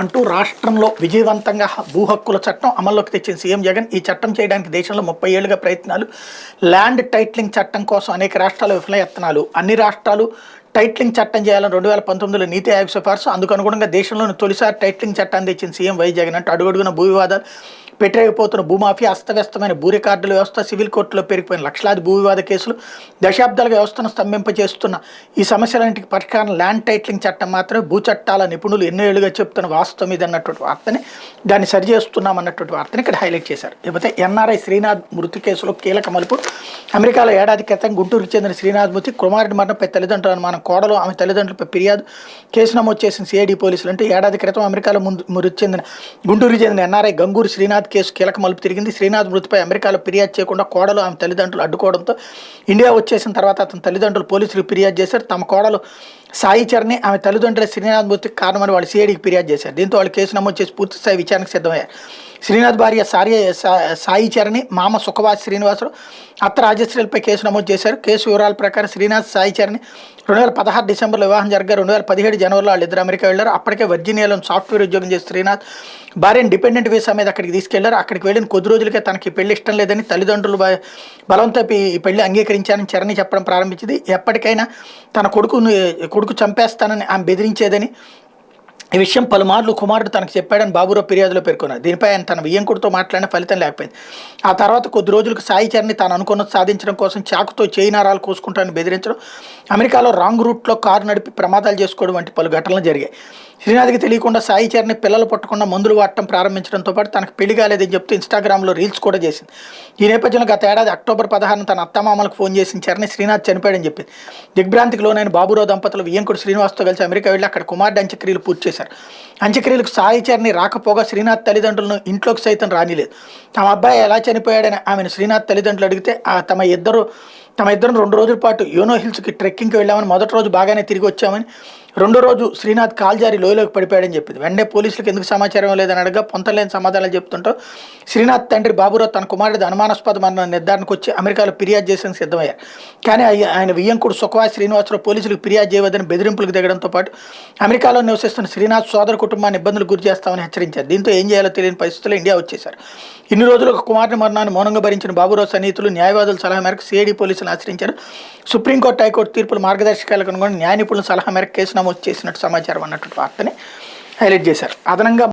అంటూ రాష్ట్రంలో విజయవంతంగా భూ హక్కుల చట్టం అమల్లోకి తెచ్చిన సీఎం జగన్. ఈ చట్టం చేయడానికి దేశంలో 30 ఏళ్లుగా ప్రయత్నాలు. ల్యాండ్ టైటిలింగ్ చట్టం కోసం అనేక రాష్ట్రాల విఫలయత్నాలు. అన్ని రాష్ట్రాలు టైటిలింగ్ చట్టం చేయాలని 2019లో నీతి ఆయోగ్ సిఫార్సు. అందుకు అనుగుణంగా దేశంలోని తొలిసారి టైటిలింగ్ చట్టాన్ని తెచ్చిన సీఎం వై జగన్ అంటూ అడుగడుగున భూ వివాదాలు, పెట్టరేగిపోతున్న భూమాఫియా, అస్తవ్యస్తమైన భూ రికార్డుల వ్యవస్థ, సివిల్ కోర్టులో పెరిగిపోయిన లక్షలాది భూ వివాద కేసులు, దశాబ్దాలుగా వ్యవస్థను స్తంభింపజేస్తున్న ఈ సమస్యలన్నింటికి పరిష్కారం ల్యాండ్ టైటిలింగ్ చట్టం మాత్రమే. భూ చట్టాల నిపుణులు ఎన్నో ఏళ్లుగా చెప్తున్న వాస్తవం ఇది అన్నటువంటి వార్తని, దాన్ని సరిచేస్తున్నాం అన్నటువంటి వార్తని ఇక్కడ హైలైట్ చేశారు. లేకపోతే ఎన్ఆర్ఐ శ్రీనాథ్ మృతి కేసులో కీలక మలుపు. అమెరికాలో ఏడాది క్రితం గుంటూరుకు చెందిన శ్రీనాథ్ మృతి, కుమారుడి మరణంపై తల్లిదండ్రుల అనుమానం, కోడలు ఆమె తల్లిదండ్రులపై ఫిర్యాదు, కేసు నమోదు చేసిన సిఐడి పోలీసులు. అంటే ఏడాది క్రితం అమెరికాలో మృతి చెందిన గుంటూరుకు చెందిన ఎన్ఆర్ఐ గంగూరు శ్రీనాథ్ కేసు కీలక మలుపు తిరిగింది. శ్రీనాథ్ మృతిపై అమెరికాలో ఫిర్యాదు చేయకుండా కోడలు ఆమె తల్లిదండ్రులు అడ్డుకోవడంతో ఇండియా వచ్చేసిన తర్వాత అతని తల్లిదండ్రులు పోలీసులకు ఫిర్యాదు చేశారు. తమ కోడలు సాయి చరణి ఆమె తల్లిదండ్రుల శ్రీనాథ్ మృతికి కారణమని వాళ్ళు సిఐడికి ఫిర్యాదు చేశారు. దీంతో వాళ్ళు కేసు నమోదు చేసి పూర్తిస్థాయి విచారణకు సిద్ధమయ్యారు. శ్రీనాథ్ భార్య సాయి చరణి, మామ సుఖవాసి శ్రీనివాసరావు, అత్త రాజశ్రీలపై కేసు నమోదు చేశారు. కేసు వివరాల ప్రకారం శ్రీనాథ్, సాయి చరణి 2016 డిసెంబర్లో వివాహం జరగా 2017 జనవరిలో వాళ్ళిద్దరు అమెరికా వెళ్లారు. అప్పటికే వర్జీనియాలో సాఫ్ట్వేర్ ఉద్యోగం చేసి శ్రీనాథ్ భార్యను డిపెండెంట్ వీసా మీద అక్కడికి తీసుకెళ్లారు. అక్కడికి వెళ్ళిన కొద్ది రోజులకే తనకి పెళ్లి ఇష్టం లేదని తల్లిదండ్రులు బలవంతం ఈ పెళ్లి అంగీకరించారని చరణి చెప్పడం ప్రారంభించింది. ఎప్పటికైనా తన కొడుకు చంపేస్తానని ఆమె బెదిరించేదని, ఈ విషయం పలుమార్లు కుమారుడు తనకు చెప్పాడని బాబురావు ఫిర్యాదులో పేర్కొన్నారు. దీనిపై ఆయన తన వియ్యంకుడితో మాట్లాడిన ఫలితం లేకపోయింది. ఆ తర్వాత కొద్ది రోజులకు సాయి చరణి తాను అనుకున్నది సాధించడం కోసం చాకుతో చేయి నరాలు కోసుకుంటానని బెదిరించడం, అమెరికాలో రాంగ్ రూట్లో కారు నడిపి ప్రమాదాలు చేసుకోవడం వంటి పలు ఘటనలు జరిగాయి. శ్రీనాథ్కి తెలియకుండా సాయి చరణి పిల్లలు పట్టకుండా మందులు వాడటం ప్రారంభించడంతో పాటు తనకు పెళ్లి కాలేదని చెప్తూ ఇన్స్టాగ్రామ్లో రీల్స్ కూడా చేసింది. ఈ నేపథ్యంలో గత ఏడాది అక్టోబర్ 16 తన అత్తమామలకు ఫోన్ చేసిన చరణి శ్రీనాథ్ చనిపోయాడని చెప్పింది. దిగ్భ్రాంతికి లోనైన బాబురావు దంపతులు వియ్యంకుడు శ్రీనివాస్తో కలిసి అమెరికా వెళ్ళి అక్కడ కుమారుడి అంత్యక్రియలు పూర్తి చేశారు. అంత్యక్రియలకు సాయి చరణి రాకపోగా శ్రీనాథ్ తల్లిదండ్రులను ఇంట్లోకి సైతం రానిలేదు. తమ అబ్బాయి ఎలా చనిపోయాడని ఆమెను శ్రీనాథ్ తల్లిదండ్రులు అడిగితే తమ ఇద్దరు 2 రోజుల పాటు యోనో హిల్స్కి ట్రెక్కింగ్కి వెళ్ళామని, మొదటి రోజు బాగానే తిరిగి వచ్చామని, రెండో రోజు శ్రీనాథ్ కాల్జారి లోయలోకి పడిపోయాడని చెప్పింది. వెంటనే పోలీసులకు ఎందుకు సమాచారం లేదని అడగా పొంతలేని సమాధానాలు చెప్తుంటూ శ్రీనాథ్ తండ్రి బాబురావు తన కుమారుడి అనుమానాస్పద మరణ నిర్ధారణకు వచ్చి అమెరికాలో ఫిర్యాదు చేసేందుకు సిద్ధమయ్యారు. కానీ ఆయన వియ్యంకుడు సుఖవాసి శ్రీనివాసరావు పోలీసులకు ఫిర్యాదు చేయవద్దని బెదిరింపులకు దిగడంతో పాటు అమెరికాలో నివసిస్తున్న శ్రీనాథ్ సోదర కుటుంబాన్ని ఇబ్బందులు గురి చేస్తామని హెచ్చరించారు. దీంతో ఏం చేయాలో తెలియని పరిస్థితుల్లో ఇండియా వచ్చేశారు. ఇన్ని రోజులు ఒక కుమారుడి మరణాన్ని మౌనంగా భరించిన బాబురావు సన్నిహితులు న్యాయవాదుల సలహా మేరకు సిఐడి పోలీసులు ఆశ్రయించారు. సుప్రీంకోర్టు, హైకోర్టు తీర్పుల మార్గదర్శకాలకు అనుగుణంగా న్యాయ నిపుణుల సలహా మేరకు కేసు నమోదు చేసినట్టు సమాచారం అన్నటువంటి వార్తని హైలైట్ చేశారు. అదనంగా